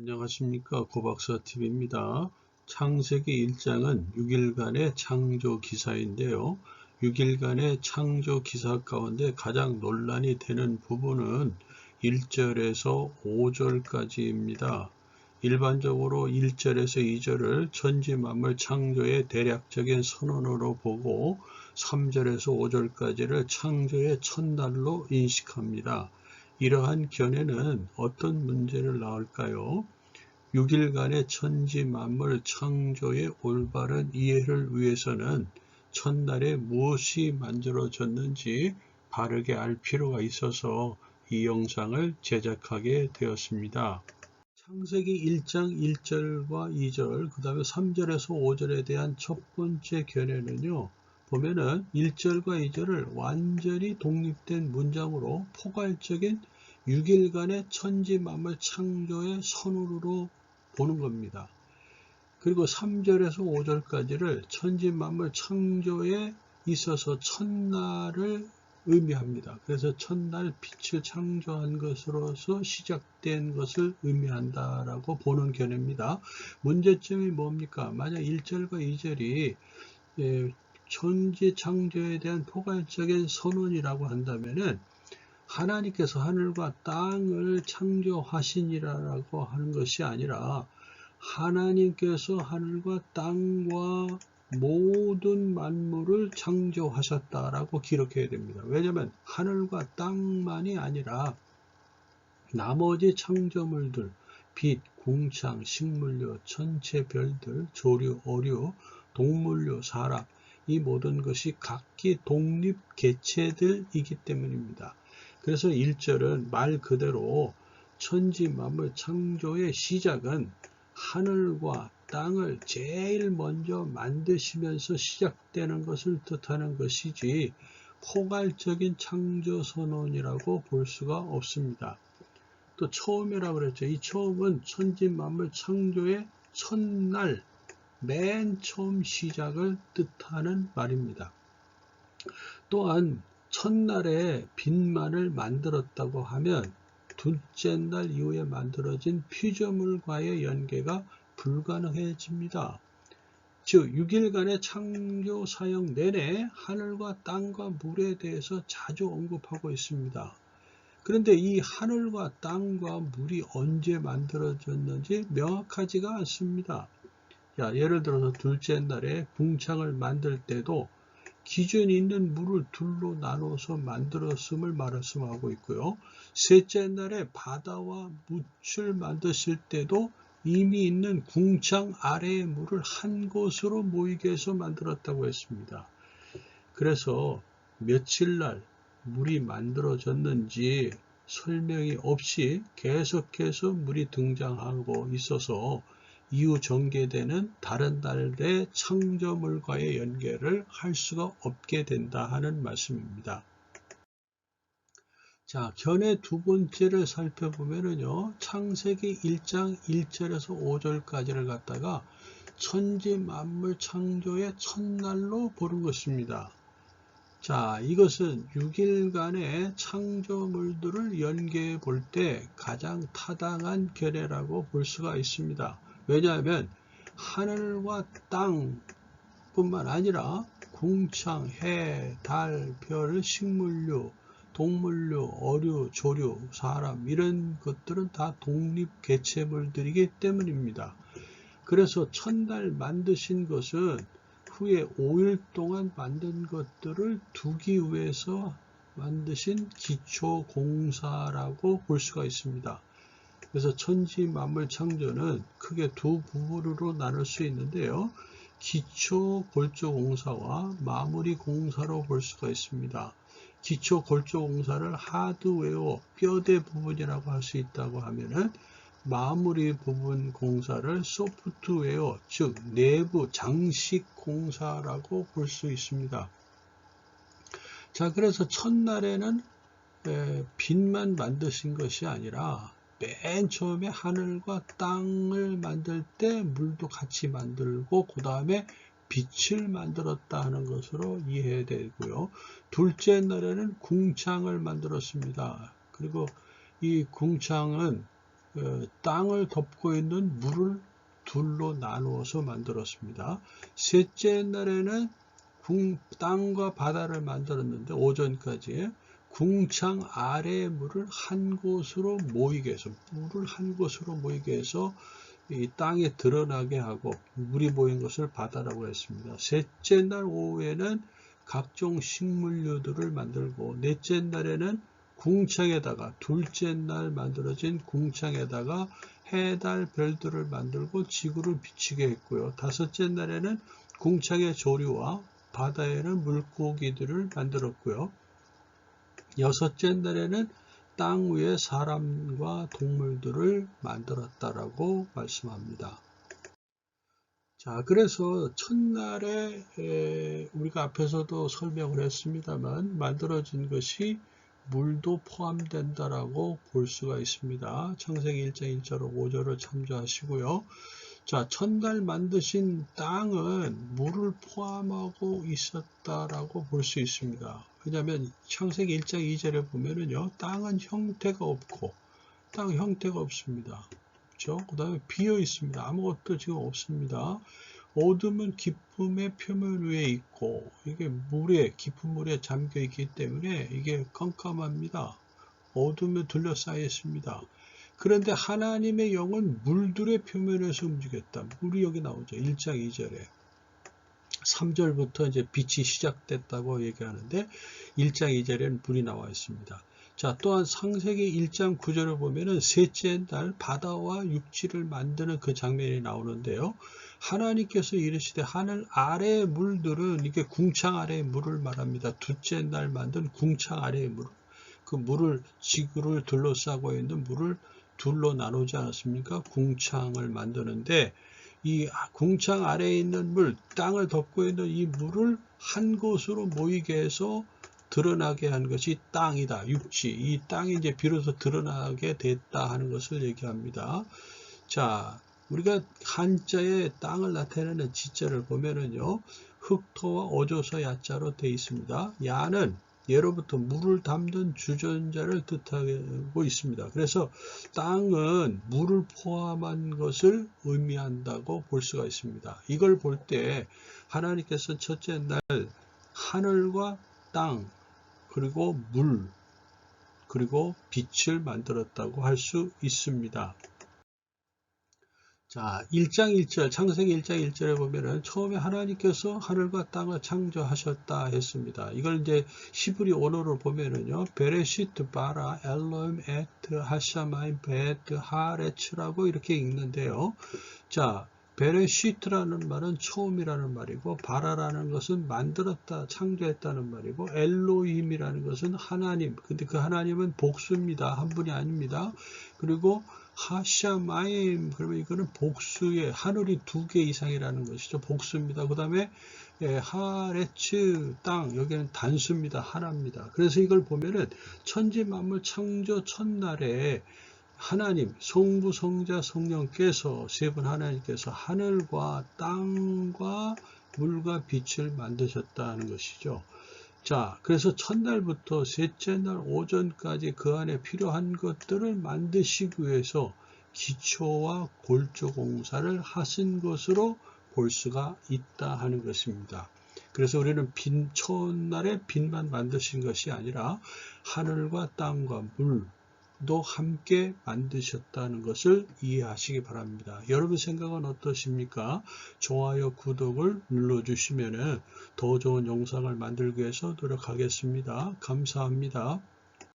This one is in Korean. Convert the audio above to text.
안녕하십니까, 고박사TV입니다. 창세기 1장은 6일간의 창조 기사인데요. 6일간의 창조 기사 가운데 가장 논란이 되는 부분은 1절에서 5절까지입니다. 일반적으로 1절에서 2절을 천지만물 창조의 대략적인 선언으로 보고 3절에서 5절까지를 창조의 첫날로 인식합니다. 이러한 견해는 어떤 문제를 낳을까요? 6일간의 천지 만물 창조의 올바른 이해를 위해서는 첫날에 무엇이 만들어졌는지 바르게 알 필요가 있어서 이 영상을 제작하게 되었습니다. 창세기 1장 1절과 2절, 그 다음에 3절에서 5절에 대한 첫 번째 견해는요, 보면은 1절과 2절을 완전히 독립된 문장으로 포괄적인 6일간의 천지 만물 창조의 선언으로 보는 겁니다. 그리고 3절에서 5절까지를 천지 만물 창조에 있어서 첫날을 의미합니다. 그래서 첫날 빛을 창조한 것으로서 시작된 것을 의미한다라고 보는 견해입니다. 문제점이 뭡니까? 만약 1절과 2절이 천지 창조에 대한 포괄적인 선언이라고 한다면은 하나님께서 하늘과 땅을 창조하시니라라고 하는 것이 아니라 하나님께서 하늘과 땅과 모든 만물을 창조하셨다라고 기록해야 됩니다. 왜냐하면 하늘과 땅만이 아니라 나머지 창조물들, 빛, 궁창, 식물류, 천체 별들, 조류, 어류, 동물류, 사람, 이 모든 것이 각기 독립 개체들이기 때문입니다. 그래서 1절은 말 그대로 천지 만물 창조의 시작은 하늘과 땅을 제일 먼저 만드시면서 시작되는 것을 뜻하는 것이지 포괄적인 창조 선언이라고 볼 수가 없습니다. 또 처음이라고 그랬죠. 이 처음은 천지 만물 창조의 첫날, 맨 처음 시작을 뜻하는 말입니다. 또한 첫날에 빛만을 만들었다고 하면 둘째 날 이후에 만들어진 피조물과의 연계가 불가능해집니다. 즉 6일간의 창조 사역 내내 하늘과 땅과 물에 대해서 자주 언급하고 있습니다. 그런데 이 하늘과 땅과 물이 언제 만들어졌는지 명확하지가 않습니다. 예를 들어서 둘째 날에 궁창을 만들 때도 기존에 있는 물을 둘로 나눠서 만들었음을 말씀하고 있고요. 셋째 날에 바다와 묻을 만드실 때도 이미 있는 궁창 아래의 물을 한 곳으로 모이게 해서 만들었다고 했습니다. 그래서 며칠 날 물이 만들어졌는지 설명이 없이 계속해서 물이 등장하고 있어서 이후 전개되는 다른 날의 창조물과의 연계를 할 수가 없게 된다 하는 말씀입니다. 자, 견해 두 번째를 살펴보면은요, 창세기 1장 1절에서 5절까지를 갖다가 천지 만물 창조의 첫날로 보는 것입니다. 자, 이것은 6일간의 창조물들을 연계해 볼 때 가장 타당한 견해라고 볼 수가 있습니다. 왜냐하면 하늘과 땅뿐만 아니라 궁창, 해, 달, 별, 식물류, 동물류, 어류, 조류, 사람 이런 것들은 다 독립 개체물들이기 때문입니다. 그래서 첫날 만드신 것은 후에 5일 동안 만든 것들을 두기 위해서 만드신 기초공사라고 볼 수가 있습니다. 그래서 천지 만물 창조는 크게 두 부분으로 나눌 수 있는데요. 기초 골조 공사와 마무리 공사로 볼 수가 있습니다. 기초 골조 공사를 하드웨어, 뼈대 부분이라고 할 수 있다고 하면은 마무리 부분 공사를 소프트웨어, 즉 내부 장식 공사라고 볼 수 있습니다. 자, 그래서 첫날에는 빛만 만드신 것이 아니라 맨 처음에 하늘과 땅을 만들 때 물도 같이 만들고 그 다음에 빛을 만들었다 하는 것으로 이해해야 되고요. 둘째 날에는 궁창을 만들었습니다. 그리고 이 궁창은 땅을 덮고 있는 물을 둘로 나누어서 만들었습니다. 셋째 날에는 땅과 바다를 만들었는데 오전까지 궁창 아래의 물을 한 곳으로 모이게 해서 이 땅에 드러나게 하고 물이 모인 것을 바다라고 했습니다. 셋째 날 오후에는 각종 식물류들을 만들고 넷째 날에는 궁창에다가 둘째 날 만들어진 궁창에다가 해, 달, 별들을 만들고 지구를 비추게 했고요. 다섯째 날에는 궁창의 조류와 바다에는 물고기들을 만들었고요. 여섯째 날에는 땅 위에 사람과 동물들을 만들었다라고 말씀합니다. 자, 그래서 첫날에 우리가 앞에서도 설명을 했습니다만 만들어진 것이 물도 포함된다라고 볼 수가 있습니다. 창세기 1장 1절로 5절을 참조하시고요. 자, 첫날 만드신 땅은 물을 포함하고 있었다라고 볼 수 있습니다. 왜냐하면 창세기 1장 2절에 보면은요, 땅은 형태가 없습니다. 그렇죠? 그 다음에 비어 있습니다. 아무것도 지금 없습니다. 어둠은 깊음의 표면 위에 있고 이게 깊은 물에 잠겨 있기 때문에 이게 깜깜합니다. 어둠에 둘러싸여 있습니다. 그런데 하나님의 영은 물들의 표면에서 움직였다. 물이 여기 나오죠. 1장 2절에. 3절부터 이제 빛이 시작됐다고 얘기하는데 1장 2절에는 물이 나와 있습니다. 자, 또한 창세기 1장 9절을 보면은 셋째 날 바다와 육지를 만드는 그 장면이 나오는데요. 하나님께서 이르시되 하늘 아래의 물들은 이게 궁창 아래의 물을 말합니다. 둘째 날 만든 궁창 아래의 물. 그 물을 지구를 둘러싸고 있는 물을 둘로 나누지 않았습니까? 궁창을 만드는데 이 궁창 아래에 있는 물, 땅을 덮고 있는 이 물을 한 곳으로 모이게 해서 드러나게 한 것이 땅이다. 육지. 이 땅이 이제 비로소 드러나게 됐다 하는 것을 얘기합니다. 자, 우리가 한자에 땅을 나타내는 지자를 보면은요, 흑토와 어조서 야자로 되어 있습니다. 야는 예로부터 물을 담는 주전자를 뜻하고 있습니다. 그래서 땅은 물을 포함한 것을 의미한다고 볼 수가 있습니다. 이걸 볼 때 하나님께서 첫째 날 하늘과 땅, 그리고 물, 그리고 빛을 만들었다고 할 수 있습니다. 자, 1장 1절, 창세기 1장 1절에 보면은 처음에 하나님께서 하늘과 땅을 창조하셨다 했습니다. 이걸 이제 히브리 언어로 보면은요, 베레시트 바라 엘로임 에트 하샤마임 베트 하레츠라고 이렇게 읽는데요. 자, 베레시트라는 말은 처음이라는 말이고, 바라라는 것은 만들었다, 창조했다는 말이고, 엘로힘이라는 것은 하나님. 근데 그 하나님은 복수입니다. 한 분이 아닙니다. 그리고 하샤마임, 그러면 이거는 복수의 하늘이 2개 이상이라는 것이죠. 복수입니다. 그 다음에 하레츠, 땅, 여기는 단수입니다. 하나입니다. 그래서 이걸 보면은 천지 만물 창조 첫날에 하나님, 성부, 성자, 성령께서 세 분 하나님께서 하늘과 땅과 물과 빛을 만드셨다는 것이죠. 자, 그래서 첫날부터 셋째 날 오전까지 그 안에 필요한 것들을 만드시기 위해서 기초와 골조 공사를 하신 것으로 볼 수가 있다 하는 것입니다. 그래서 우리는 첫날에 빛만 만드신 것이 아니라 하늘과 땅과 물도 함께 만드셨다는 것을 이해하시기 바랍니다. 여러분 생각은 어떠십니까? 좋아요, 구독을 눌러주시면 더 좋은 영상을 만들기 위해서 노력하겠습니다. 감사합니다.